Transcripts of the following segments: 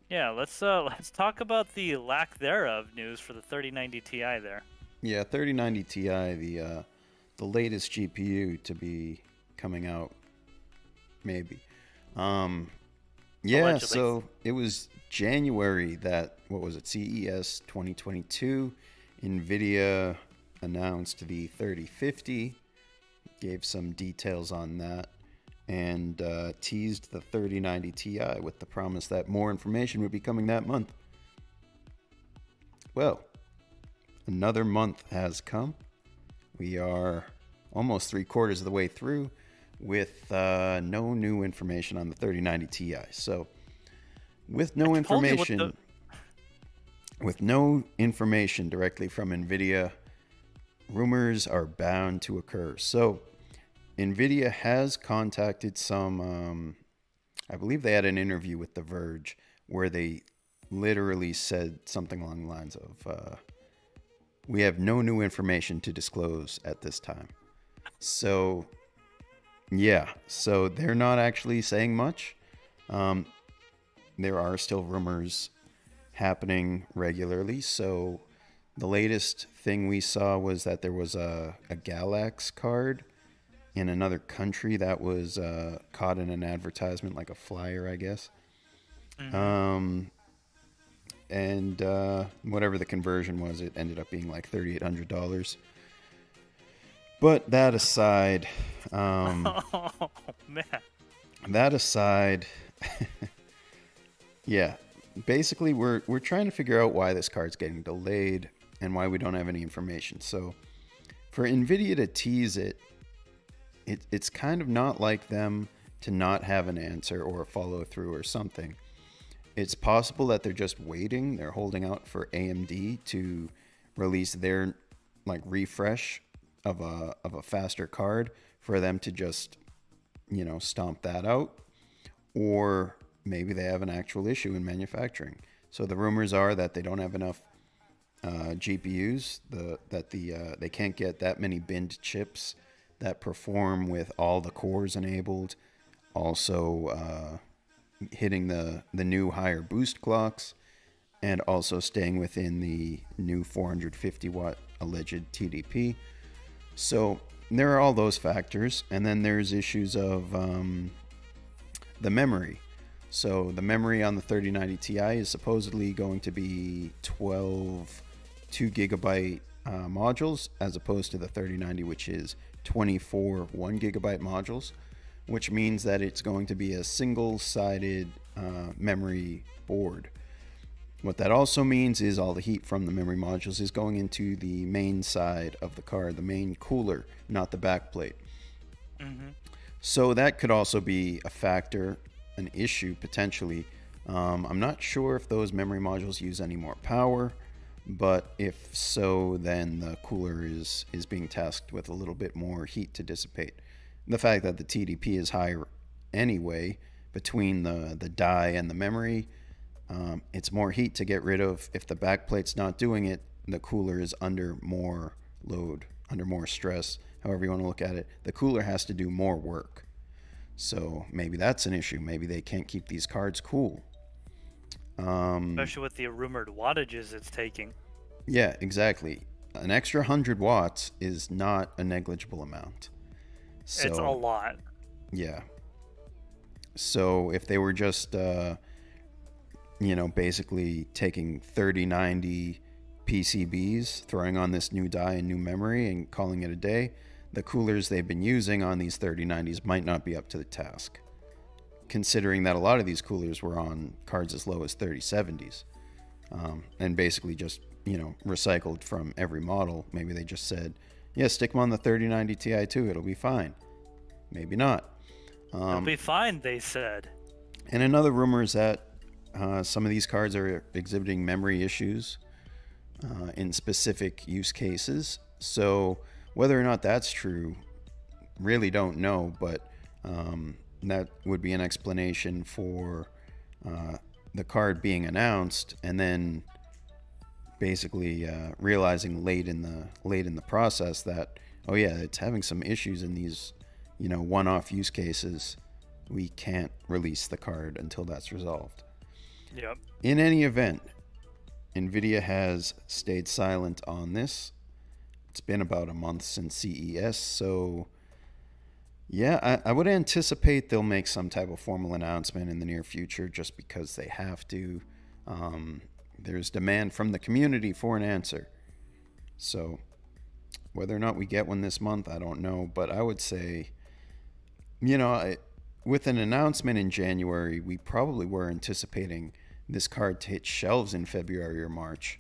Yeah, let's talk about the lack thereof news for the 3090 Ti there. Yeah, 3090 Ti, the latest GPU to be coming out, maybe. Um, yeah, Allegedly. so it was January that, what was it, CES 2022. NVIDIA announced the 3050, gave some details on that, and teased the 3090 Ti with the promise that more information would be coming that month. Well, another month has come. We are almost 3/4 of the way through with no new information on the 3090 Ti. So, with I no told you what the information, with no information directly from NVIDIA, rumors are bound to occur. So, NVIDIA has contacted some, I believe they had an interview with The Verge where they literally said something along the lines of, we have no new information to disclose at this time. So, yeah, so they're not actually saying much. Um, there are still rumors happening regularly. So, the latest thing we saw was that there was a Galax card in another country that was caught in an advertisement, like a flyer, I guess. hmm Um, and whatever the conversion was, it ended up being like $3,800. But that aside, um, Oh man. that aside, yeah, basically we're trying to figure out why this card's getting delayed and why we don't have any information. So for Nvidia to tease it's kind of not like them to not have an answer or a follow through or something. It's possible that they're just waiting. They're holding out for AMD to release their like refresh of a faster card for them to just, stomp that out, or maybe they have an actual issue in manufacturing. So the rumors are that they don't have enough GPUs. They can't get that many binned chips that perform with all the cores enabled. Also, hitting the new higher boost clocks, and also staying within the new 450 watt alleged TDP. So there are all those factors, and then there's issues of the memory. So the memory on the 3090 Ti is supposedly going to be 12 2 gigabyte modules, as opposed to the 3090, which is 24 1 gigabyte modules, which means that it's going to be a single sided memory board. What that also means is all the heat from the memory modules is going into the main side of the card, the main cooler, not the backplate. hmm So that could also be a factor, an issue potentially. I'm not sure if those memory modules use any more power, but if so, then the cooler is being tasked with a little bit more heat to dissipate. The fact that the TDP is higher anyway between the die and the memory, it's more heat to get rid of. If the backplate's not doing it, the cooler is under more load, under more stress, however you want to look at it. The cooler has to do more work. So maybe that's an issue. Maybe they can't keep these cards cool. Um, Especially with the rumored wattages it's taking. yeah, exactly. An extra 100 watts is not a negligible amount. It's a So, lot. yeah. So if they were just basically taking 3090 PCBs, throwing on this new die and new memory, and calling it a day, the coolers they've been using on these 3090s might not be up to the task. Considering that a lot of these coolers were on cards as low as 3070s, and basically just, recycled from every model. Maybe they just said, yeah, stick them on the 3090 Ti too, it'll be fine. Maybe not. It'll Um, be fine, they said. and another rumor is that some of these cards are exhibiting memory issues in specific use cases. So whether or not that's true, really don't know. But that would be an explanation for the card being announced, and then basically realizing late in the process that, oh yeah, it's having some issues in these one-off use cases. We can't release the card until that's resolved. Yep. In any event, NVIDIA has stayed silent on this. It's been about a month since CES, so yeah, I would anticipate they'll make some type of formal announcement in the near future just because they have to. Um, there's demand from the community for an answer. So whether or not we get one this month, I don't know. But I would say, you know, with an announcement in January, we probably were anticipating this card to hit shelves in February or March,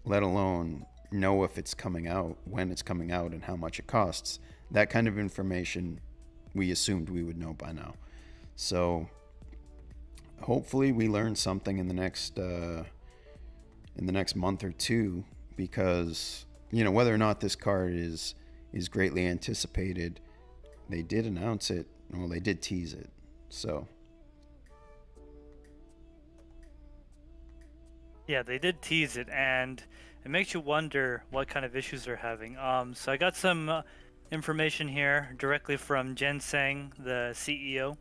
let alone know if it's coming out, when it's coming out, and how much it costs. That kind of information we assumed we would know by now. So hopefully we learn something in the next month or two, because whether or not this card is greatly anticipated, they did announce it. Well, they did tease it. So Yeah, they did tease it, and it makes you wonder what kind of issues they're having. So I got some information here directly from Jen Sang, the CEO.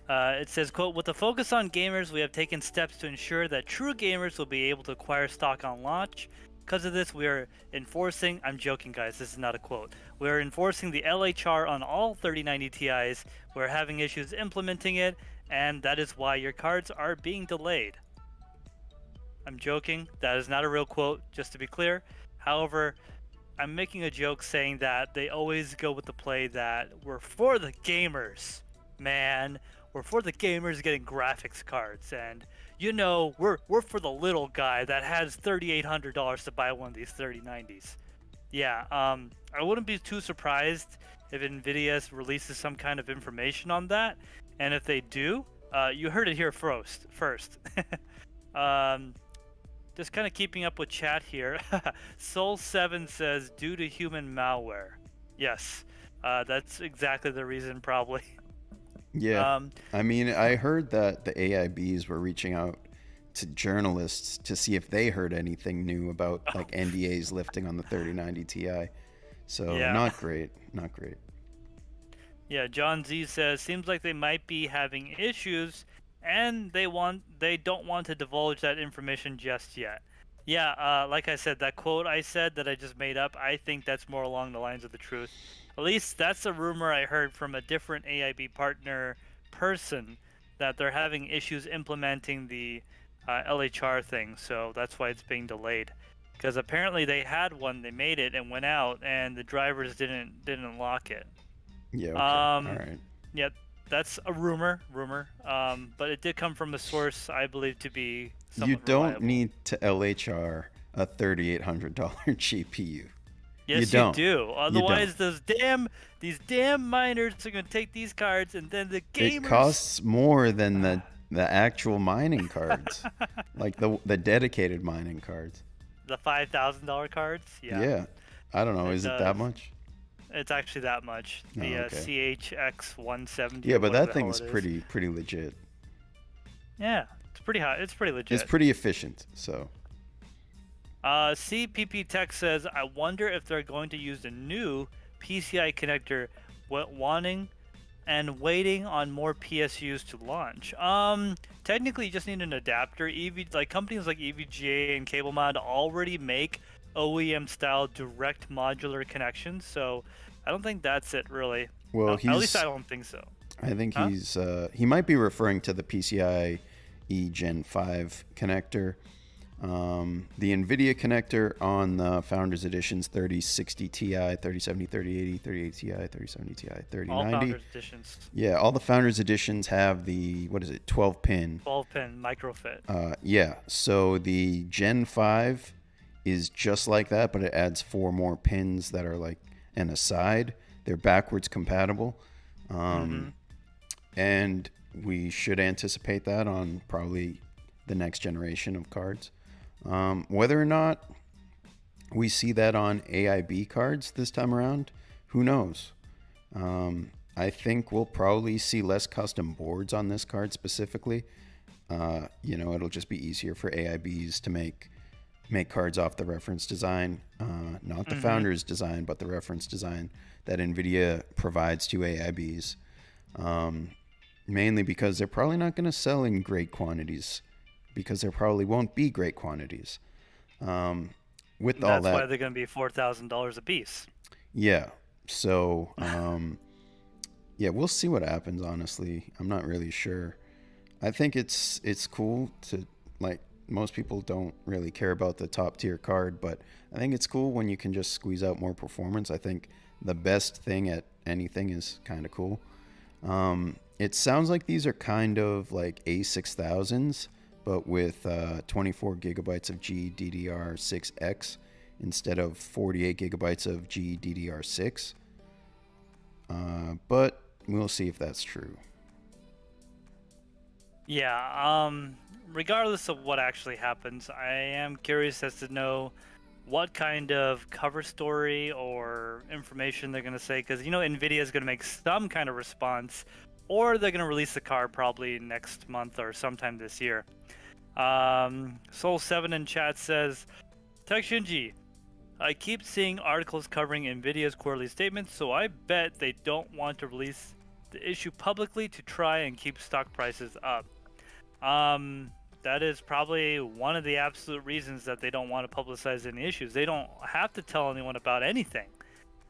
It says, quote, with the focus on gamers, we have taken steps to ensure that true gamers will be able to acquire stock on launch. Because of this, we are enforcing, I'm joking guys, this is not a quote, we are enforcing the LHR on all 3090 Ti's. We're having issues implementing it, and that is why your cards are being delayed. I'm joking, that is not a real quote, just to be clear. However, I'm making a joke saying that they always go with the play that we're for the gamers, man. We're for the gamers getting graphics cards, and we're for the little guy that has $3,800 to buy one of these 3090s. Yeah, I wouldn't be too surprised if Nvidia releases some kind of information on that, and if they do, you heard it here first. Just kind of keeping up with chat here. Soul7 says, due to human malware. Yes, that's exactly the reason, probably. yeah, I mean, I heard that the AIBs were reaching out to journalists to see if they heard anything new about like NDAs lifting on the 3090 Ti. So Yeah. not great, not great. Yeah, John Z says, seems like they might be having issues, and they don't want to divulge that information just yet. Yeah, like I said, that quote I said that I just made up, I think that's more along the lines of the truth. At least that's a rumor I heard from a different AIB partner person, that they're having issues implementing the LHR thing, so that's why it's being delayed. Because apparently they had one, they made it and went out, and the drivers didn't lock it. Yeah, okay, all right. Yeah, that's a rumor, but it did come from a source I believe to be somewhat You don't reliable. need to LHR a $3,800 GPU. Yes, you do. Otherwise, these damn miners are gonna take these cards, and then the gamers. It costs more than the actual mining cards, like the dedicated mining cards. The $5,000 cards. Yeah. Yeah, I don't know. Is it that much? It's actually that much. The okay. CHX 170. Yeah, but that thing's pretty legit. Yeah, it's pretty hot. It's pretty legit. It's pretty efficient. So. CPP Tech says, I wonder if they're going to use the new PCI connector, wanting and waiting on more PSUs to launch. Technically, you just need an adapter. Companies like EVGA and CableMod already make OEM style direct modular connections, so I don't think that's it really. Well, at least I don't think so. I think he might be referring to the PCIe Gen 5 connector. The NVIDIA connector on the Founders Editions 3060 Ti, 3070, 3080, 3080 Ti, 3070 Ti, 3090. All Founders Editions. Yeah, all the Founders Editions have the, 12-pin? 12-pin microfit. Yeah, so the Gen 5 is just like that, but it adds 4 more pins that are like an aside. They're backwards compatible. And we should anticipate that on probably the next generation of cards. Whether or not we see that on AIB cards this time around, who knows? I think we'll probably see less custom boards on this card specifically. It'll just be easier for AIBs to make cards off the reference design, not the founder's design, but the reference design that NVIDIA provides to AIBs. Mainly because they're probably not going to sell in great quantities because there probably won't be great quantities. With all That's why that, they're going to be $4,000 a piece. yeah. So, yeah, we'll see what happens. Honestly, I'm not really sure. I think it's cool to, like, most people don't really care about the top tier card, but I think it's cool when you can just squeeze out more performance. I think the best thing at anything is kind of cool. It sounds like these are kind of like A6000s, but with 24 gigabytes of GDDR6X instead of 48 gigabytes of GDDR6. But we'll see if that's true. Yeah, regardless of what actually happens, I am curious as to know what kind of cover story or information they're going to say, because, you know, NVIDIA is going to make some kind of response, or they're going to release the card probably next month or sometime this year. Soul7 in chat says, TekShinji, I keep seeing articles covering NVIDIA's quarterly statements, so I bet they don't want to release the issue publicly to try and keep stock prices up. That is probably one of the absolute reasons that they don't want to publicize any issues. They don't have to tell anyone about anything.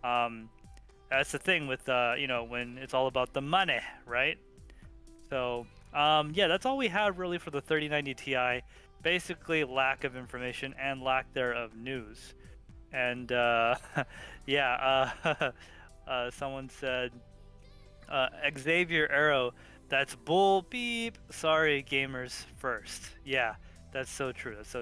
That's the thing with, you know, when it's all about the money, right? So, yeah, that's all we have really for the 3090 Ti. Basically, lack of information and lack thereof news. And, yeah, someone said, Xavier Arrow, that's bull beep. Sorry, gamers first. Yeah, that's so true. That's so